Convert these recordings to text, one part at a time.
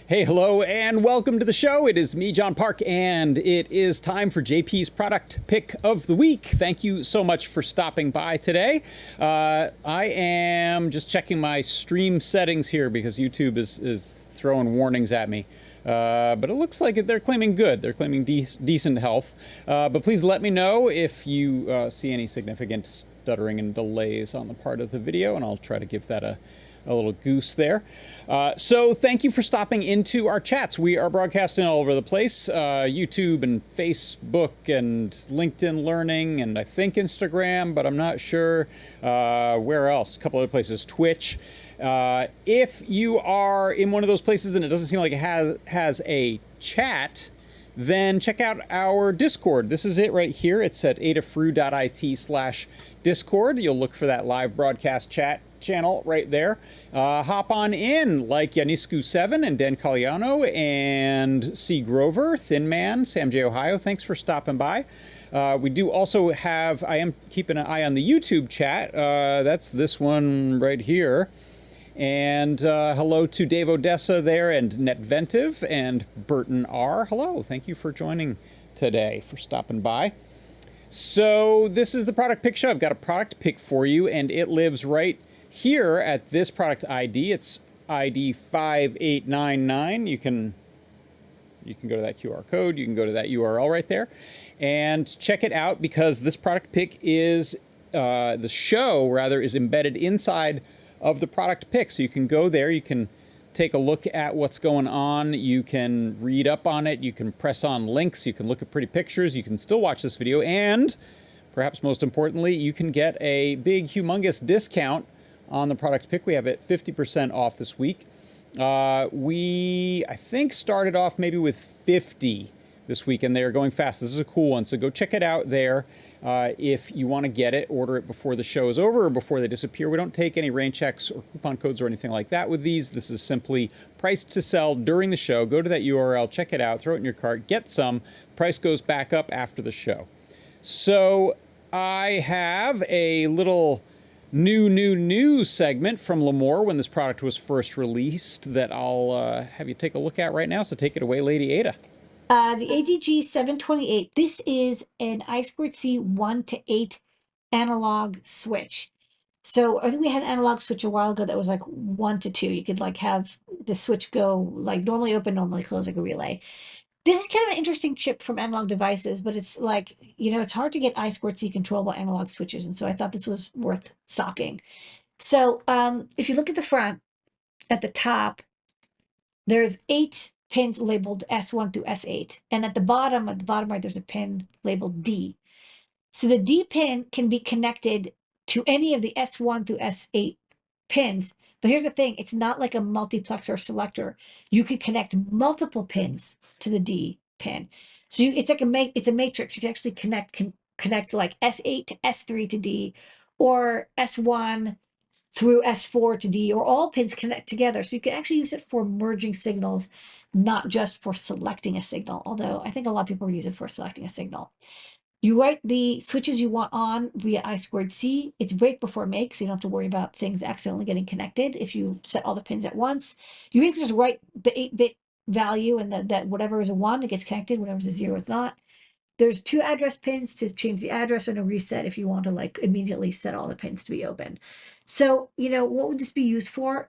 Hey, hello, and welcome to the show. It is me, John Park, and it is time for JP's product pick of the week. Thank you so much for stopping by today. I am just checking my stream settings here because YouTube is throwing warnings at me. But it looks like they're claiming good. They're claiming decent health. But please let me know if you see any significant stuttering and delays on the part of the video, and I'll try to give that a little goose there. So thank you for stopping into our chats. We are broadcasting all over the place, YouTube and Facebook and LinkedIn Learning and I think Instagram, but I'm not sure where else. A couple other places, Twitch. If you are in one of those places and it doesn't seem like it has a chat, then check out our Discord. This is it right here. It's at adafruit.it/Discord. You'll look for that live broadcast chat channel right there. Hop on in, like Yaniscu7 and Dan Caliano and C. Grover, Thin Man, Sam J. Ohio. Thanks for stopping by. We do also have, I am keeping an eye on the YouTube chat. That's this one right here. And hello to Dave Odessa there and Netventive and Burton R. Hello, thank you for joining today, for stopping by. So this is the product pick show. I've got a product pick for you, and it lives right here at this product ID. It's ID 5899. You can go to that QR code. You can go to that URL right there and check it out, because this product pick is, the show rather, is embedded inside of the product pick. So you can go there, you can take a look at what's going on, you can read up on it, you can press on links, you can look at pretty pictures, you can still watch this video, and perhaps most importantly, you can get a big, humongous discount on the product pick. We have it 50% off this week. We, I think, started off maybe with 50 this week, and they're going fast. This is a cool one, so go check it out there. If you want to get it, order it before the show is over or before they disappear. We don't take any rain checks or coupon codes or anything like that with these. This is simply priced to sell during the show. Go to that URL, check it out, throw it in your cart, get some. Price goes back up after the show. So I have a little new segment from L'Amour when this product was first released that I'll have you take a look at right now. So take it away, Lady Ada. The ADG 728, this is an I2C 1 to 8 analog switch. So I think we had an analog switch a while ago that was like 1 to 2. You could like have the switch go like normally open, normally close, like a relay. This is kind of an interesting chip from Analog Devices, but it's like, it's hard to get I2C controllable analog switches. And so I thought this was worth stocking. So if you look at the front, at the top, there's 8 pins labeled S1 through S8. And at the bottom right, there's a pin labeled D. So the D pin can be connected to any of the S1 through S8 pins. But here's the thing, it's not like a multiplexer selector. You can connect multiple pins to the D pin. So it's like it's a matrix. You can actually connect like S8 to S3 to D, or S1 through S4 to D, or all pins connect together. So you can actually use it for merging signals, not just for selecting a signal, although I think a lot of people use it for selecting a signal. You write the switches you want on via I2C. It's break before make, so you don't have to worry about things accidentally getting connected if you set all the pins at once. You basically just write the 8-bit value, and that whatever is a 1, it gets connected, whatever is a 0, it's not. There's 2 address pins to change the address, and a reset if you want to like immediately set all the pins to be open. So, what would this be used for?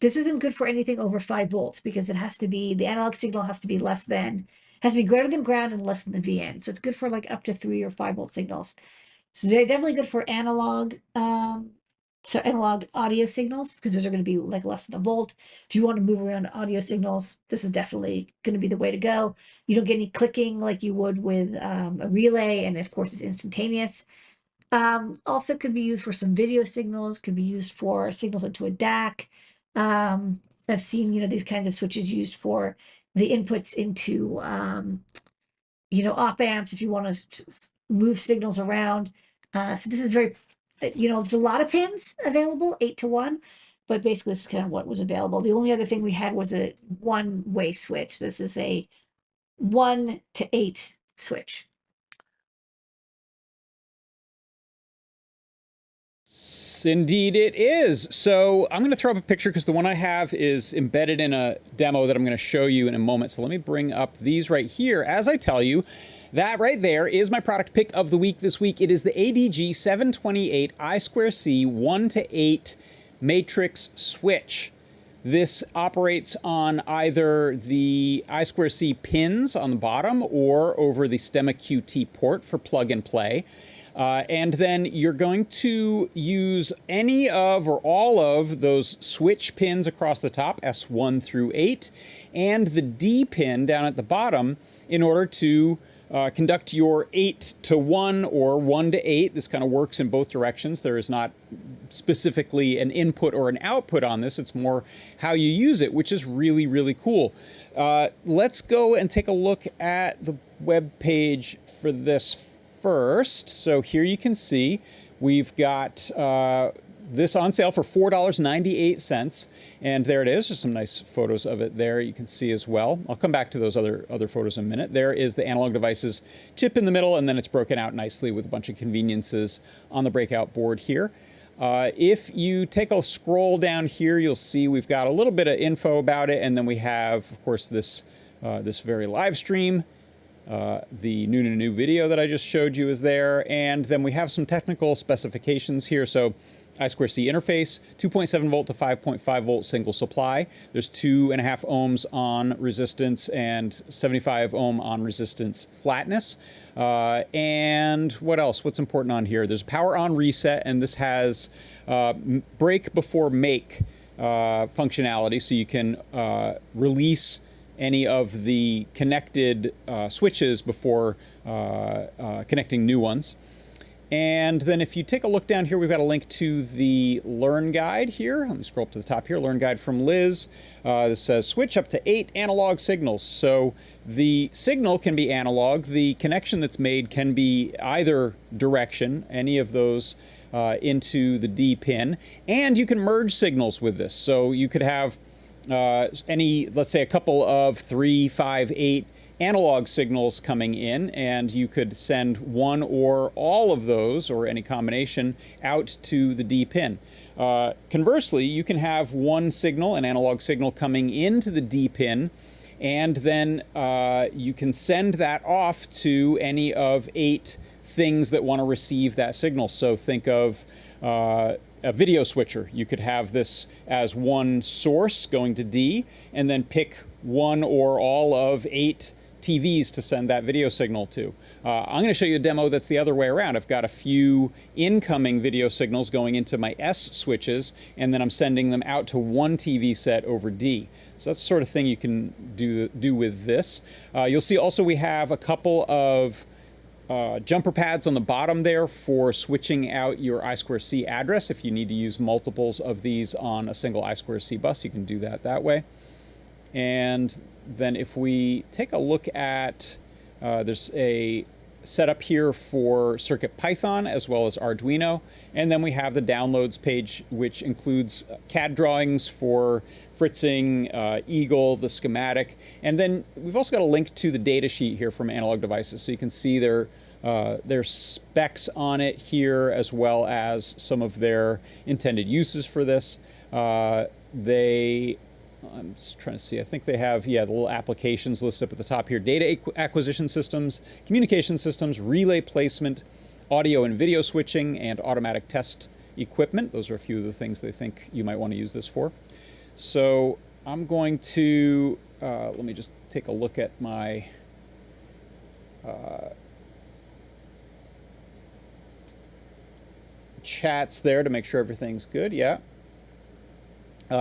This isn't good for anything over 5 volts, because it has to be, the analog signal has to be greater than ground and less than the VN. So it's good for like up to 3 or 5 volt signals. So they're definitely good for analog, analog audio signals, because those are going to be like less than a volt. If you want to move around audio signals, this is definitely going to be the way to go. You don't get any clicking like you would with a relay, and of course it's instantaneous. Also could be used for some video signals, could be used for signals into a DAC. I've seen, these kinds of switches used for the inputs into, op amps if you want to move signals around. So this is very, there's a lot of pins available, 8 to 1, but basically this is kind of what was available. The only other thing we had was a one-way switch. This is a 1 to 8 switch. Indeed it is. So I'm going to throw up a picture because the one I have is embedded in a demo that I'm going to show you in a moment. So let me bring up these right here. As I tell you, that right there is my product pick of the week this week. It is the ADG 728 I2C 1:8 matrix switch. This operates on either the I2C pins on the bottom or over the Stemma QT port for plug and play. And then you're going to use any of or all of those switch pins across the top, S1 through 8, and the D pin down at the bottom in order to conduct your 8 to 1 or 1 to 8. This kind of works in both directions. There is not specifically an input or an output on this. It's more how you use it, which is really, really cool. Let's go and take a look at the web page for this first. So here you can see we've got this on sale for $4.98, and there it is. There's some nice photos of it there you can see as well. I'll come back to those other photos in a minute. There is the Analog Devices chip in the middle, and then it's broken out nicely with a bunch of conveniences on the breakout board here. If you take a scroll down here, you'll see we've got a little bit of info about it, and then we have, of course, this very live stream. The new video that I just showed you is there, and then we have some technical specifications here. So I2C interface, 2.7 volt to 5.5 volt single supply. There's 2.5 ohms on resistance and 75 ohm on resistance flatness. And what else? What's important on here? There's power on reset, and this has break before make functionality, so you can release any of the connected switches before connecting new ones. And then if you take a look down here, we've got a link to the Learn Guide here. Let me scroll up to the top here. Learn Guide from Liz. This says switch up to 8 analog signals. So the signal can be analog. The connection that's made can be either direction, any of those into the D pin. And you can merge signals with this. So you could have let's say a couple of 3, 5, 8 analog signals coming in, and you could send one or all of those or any combination out to the D pin. Conversely, you can have one signal, an analog signal, coming into the D pin, and then you can send that off to any of 8 things that want to receive that signal. So think of a video switcher. You could have this as one source going to D, and then pick one or all of 8 TVs to send that video signal to. I'm going to show you a demo that's the other way around. I've got a few incoming video signals going into my S switches, and then I'm sending them out to one TV set over D. So that's the sort of thing you can do with this. You'll see also we have a couple of jumper pads on the bottom there for switching out your I2C address. If you need to use multiples of these on a single I2C bus, you can do that way. And then if we take a look at, there's a setup here for CircuitPython as well as Arduino. And then we have the downloads page, which includes CAD drawings for fritzing, Eagle, the schematic. And then we've also got a link to the data sheet here from Analog Devices. So you can see their specs on it here, as well as some of their intended uses for this. I'm just trying to see, I think they have, the little applications listed up at the top here. Data acquisition systems, communication systems, relay placement, audio and video switching, and automatic test equipment. Those are a few of the things they think you might want to use this for. So I'm going to, let me just take a look at my chats there to make sure everything's good. Yeah.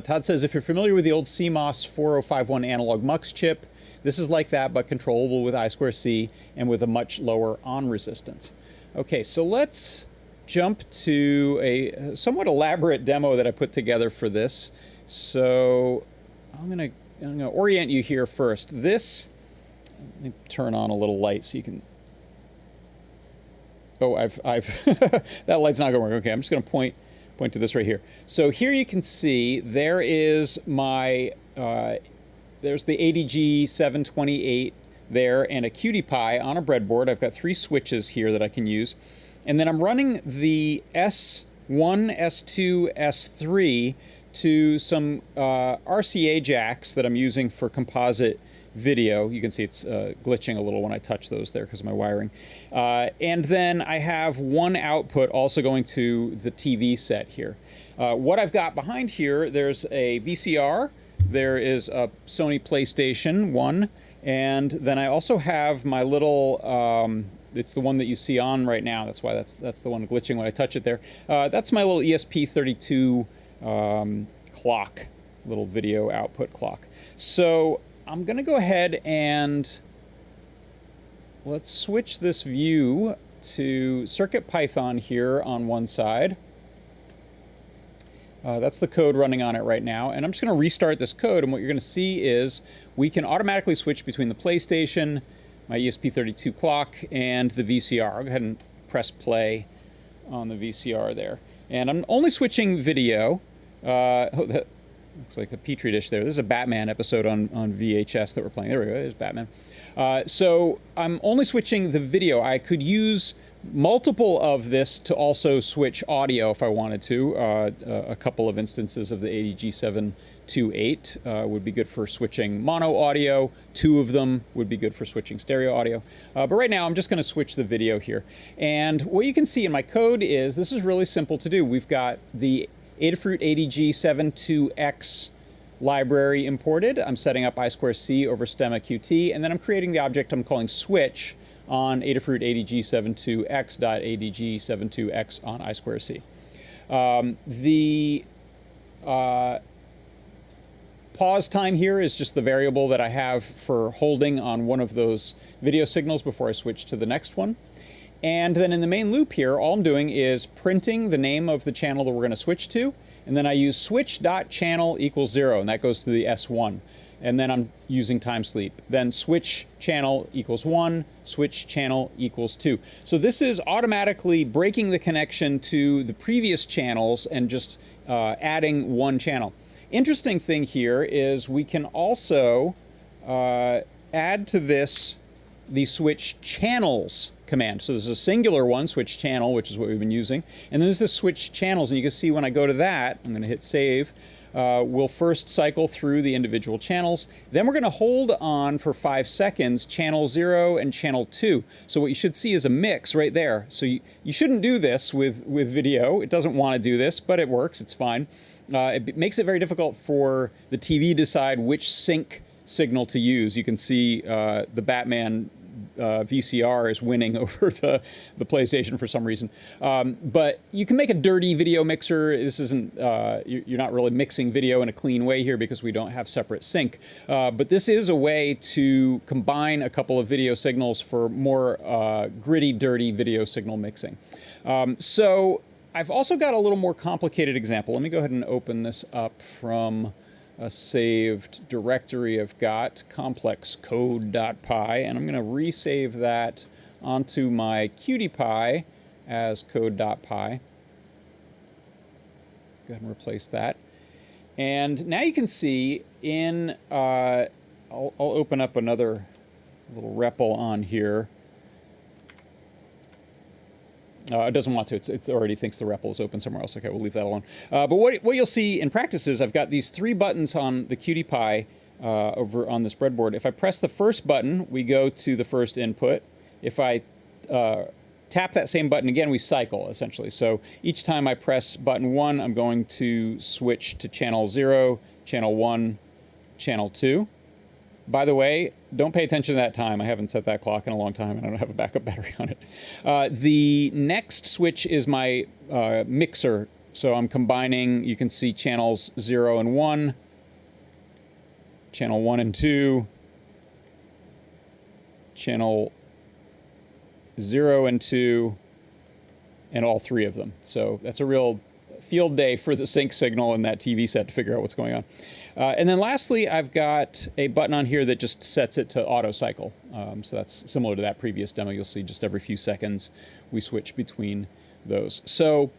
Todd says, if you're familiar with the old CMOS 4051 analog MUX chip, this is like that, but controllable with I2C and with a much lower on resistance. Okay, so let's jump to a somewhat elaborate demo that I put together for this. So I'm gonna orient you here first. Let me turn on a little light so you can. Oh, I've that light's not gonna work. Okay, I'm just gonna point to this right here. So here you can see there is my, there's the ADG 728 there and a QT Py on a breadboard. I've got 3 switches here that I can use. And then I'm running the S one S2, S3 to some RCA jacks that I'm using for composite video. You can see it's glitching a little when I touch those there because of my wiring. And then I have one output also going to the TV set here. What I've got behind here, there's a VCR, there is a Sony PlayStation 1, and then I also have my little, it's the one that you see on right now, that's why that's the one glitching when I touch it there. That's my little ESP32 clock, little video output clock. So I'm going to go ahead and let's switch this view to CircuitPython here on one side. That's the code running on it right now. And I'm just going to restart this code. And what you're going to see is we can automatically switch between the PlayStation, my ESP32 clock, and the VCR. I'll go ahead and press play on the VCR there. And I'm only switching video. Oh, that looks like a petri dish there. This is a Batman episode on VHS that we're playing. There we go. There's Batman. So I'm only switching the video. I could use multiple of this to also switch audio if I wanted to. A couple of instances of the ADG728 would be good for switching mono audio. 2 of them would be good for switching stereo audio. But right now I'm just going to switch the video here. And what you can see in my code is this is really simple to do. We've got the Adafruit ADG72X library imported. I'm setting up I2C over stemma Qt, and then I'm creating the object I'm calling switch on Adafruit ADG72X.ADG72X on I2C. The pause time here is just the variable that I have for holding on one of those video signals before I switch to the next one. And then in the main loop here, all I'm doing is printing the name of the channel that we're going to switch to, and then I use switch.channel equals 0, and that goes to the S1. And then I'm using time sleep. Then switch channel equals 1, switch channel equals 2. So this is automatically breaking the connection to the previous channels and just adding one channel. Interesting thing here is we can also add to this the switch channels command. So there's a singular one, switch channel, which is what we've been using. And then there's the switch channels, and you can see when I go to that, I'm going to hit save. We'll first cycle through the individual channels. Then we're going to hold on for 5 seconds, channel 0 and channel 2. So what you should see is a mix right there. So you shouldn't do this with video. It doesn't want to do this, but it works. It's fine. It makes it very difficult for the TV to decide which sync signal to use. You can see the Batman VCR is winning over the PlayStation for some reason. But you can make a dirty video mixer. This isn't, you're not really mixing video in a clean way here because we don't have separate sync. But this is a way to combine a couple of video signals for more gritty, dirty video signal mixing. So I've also got a little more complicated example. Let me go ahead and open this up from a saved directory I've got, complexcode.py, and I'm going to resave that onto my QtPy as code.py. Go ahead and replace that. And now you can see in, I'll open up another little REPL on here. It doesn't want to. It already thinks the REPL is open somewhere else. Okay, we'll leave that alone. But what you'll see in practice is I've got these 3 buttons on the QtPy over on this breadboard. If I press the first button, we go to the first input. If I tap that same button again, we cycle, essentially. So each time I press button 1, I'm going to switch to channel 0, channel 1, channel 2. By the way, don't pay attention to that time. I haven't set that clock in a long time, and I don't have a backup battery on it. The next switch is my mixer. So I'm combining, you can see channels 0 and 1, channel 1 and 2, channel 0 and 2, and all 3 of them. So that's a real field day for the sync signal in that TV set to figure out what's going on. And then lastly, I've got a button on here that just sets it to auto cycle. So that's similar to that previous demo. You'll see just every few seconds we switch between those. So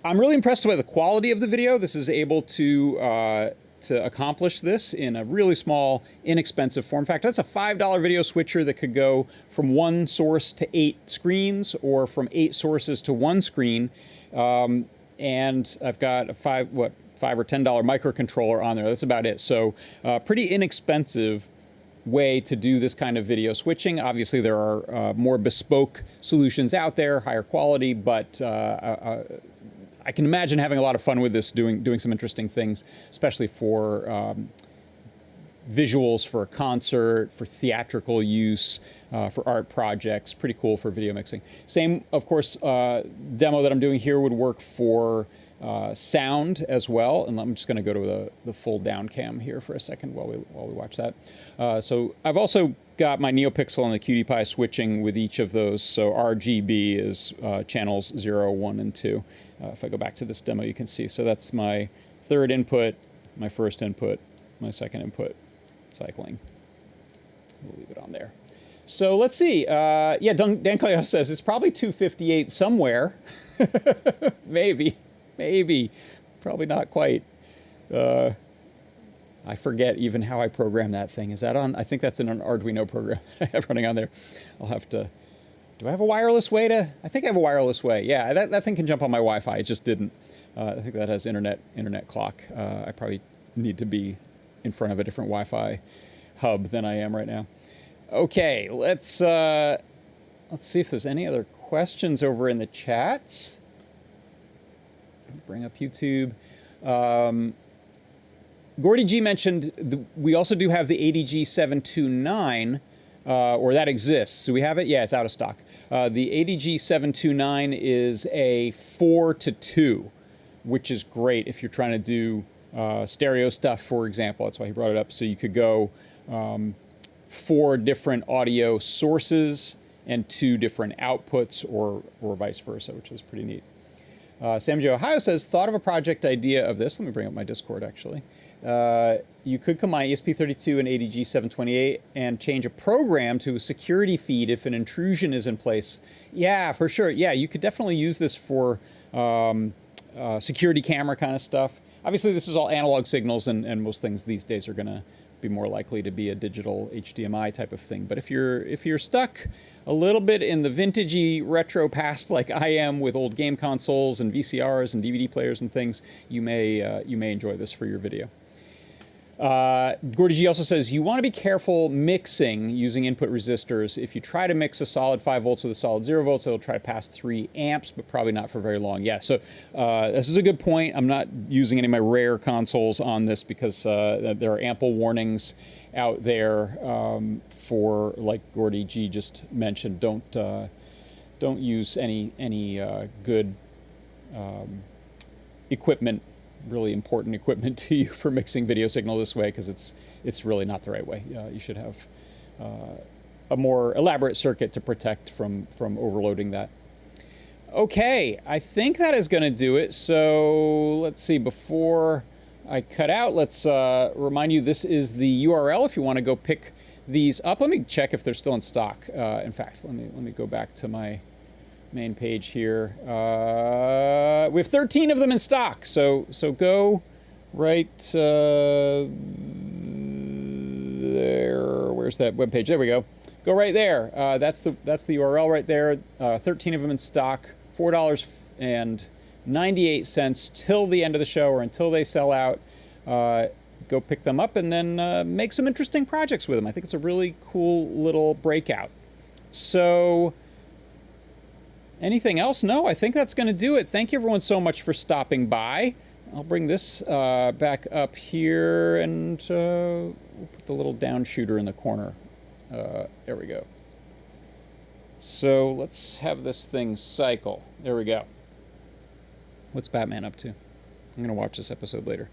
I'm really impressed by the quality of the video. This is able to accomplish this in a really small, inexpensive form factor. That's a $5 video switcher that could go from 1 source to 8 screens or from 8 sources to 1 screen. and I've got a $5 or $10 microcontroller on there. That's about it. So pretty inexpensive way to do this kind of video switching. Obviously, there are more bespoke solutions out there, higher quality, but I can imagine having a lot of fun with this, doing some interesting things, especially for visuals for a concert, for theatrical use, for art projects. Pretty cool for video mixing. Same, of course, demo that I'm doing here would work for sound as well. And I'm just going to go to the full down cam here for a second while we watch that. So I've also got my NeoPixel and the QT Py switching with each of those. So RGB is channels 0, 1, and 2. If I go back to this demo, you can see. So that's my third input, my first input, my second input, cycling. We'll leave it on there. So let's see. Yeah, Dan Cleoto says it's probably 258 somewhere. Maybe. Probably not quite. I forget even how I program that thing. Is that on? I think that's in an Arduino program I have running on there. I'll have to. Do I have a wireless way to? I think I have a wireless way. Yeah, that thing can jump on my Wi-Fi. It just didn't. I think that has internet clock. I probably need to be in front of a different Wi-Fi hub than I am right now. Okay, let's see if there's any other questions over in the chats. Bring up YouTube. Gordy G mentioned we also do have the ADG 729, or that exists. So we have it. Yeah, it's out of stock. The ADG 729 is a 4-to-2, which is great if you're trying to do stereo stuff, for example. That's why he brought it up. So you could go 4 different audio sources and 2 different outputs, or vice versa, which is pretty neat. Sam J. Ohio says, thought of a project idea of this. Let me bring up my Discord, actually. You could combine ESP32 and ADG 728 and change a program to a security feed if an intrusion is in place. Yeah, for sure. Yeah, you could definitely use this for security camera kind of stuff. Obviously, this is all analog signals, and most things these days are going to be more likely to be a digital HDMI type of thing. But if you're stuck a little bit in the vintagey retro past like I am with old game consoles and VCRs and DVD players and things, you may enjoy this for your video. Gordy G also says, you want to be careful mixing using input resistors. If you try to mix a solid 5 volts with a solid 0 volts, it'll try to pass 3 amps, but probably not for very long. Yeah, so this is a good point. I'm not using any of my rare consoles on this because there are ample warnings out there for, like Gordy G just mentioned, don't use any good equipment, really important equipment to you for mixing video signal this way, because it's really not the right way. You should have a more elaborate circuit to protect from overloading that. Okay, I think that is going to do it. So let's see, before I cut out, let's remind you this is the URL if you want to go pick these up. Let me check if they're still in stock. In fact, let me go back to my main page here. We have 13 of them in stock, so go right there. Where's that web page? There we go. Go right there. That's the URL right there. 13 of them in stock. $4.98 till the end of the show, or until they sell out. Go pick them up and then make some interesting projects with them. I think it's a really cool little breakout. So anything else? No, I think that's going to do it. Thank you everyone so much for stopping by. I'll bring this back up here, and we'll put the little down shooter in the corner. There we go. So let's have this thing cycle. There we go. What's Batman up to? I'm going to watch this episode later.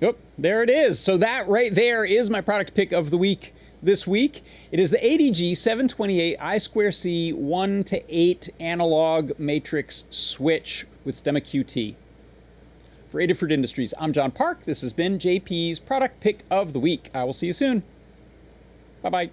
Yep, there it is. So that right there is my product pick of the week. This week, it is the ADG 728 I2C 1-to-8 analog matrix switch with Stemma QT. For Adafruit Industries, I'm John Park. This has been JP's product pick of the week. I will see you soon. Bye-bye.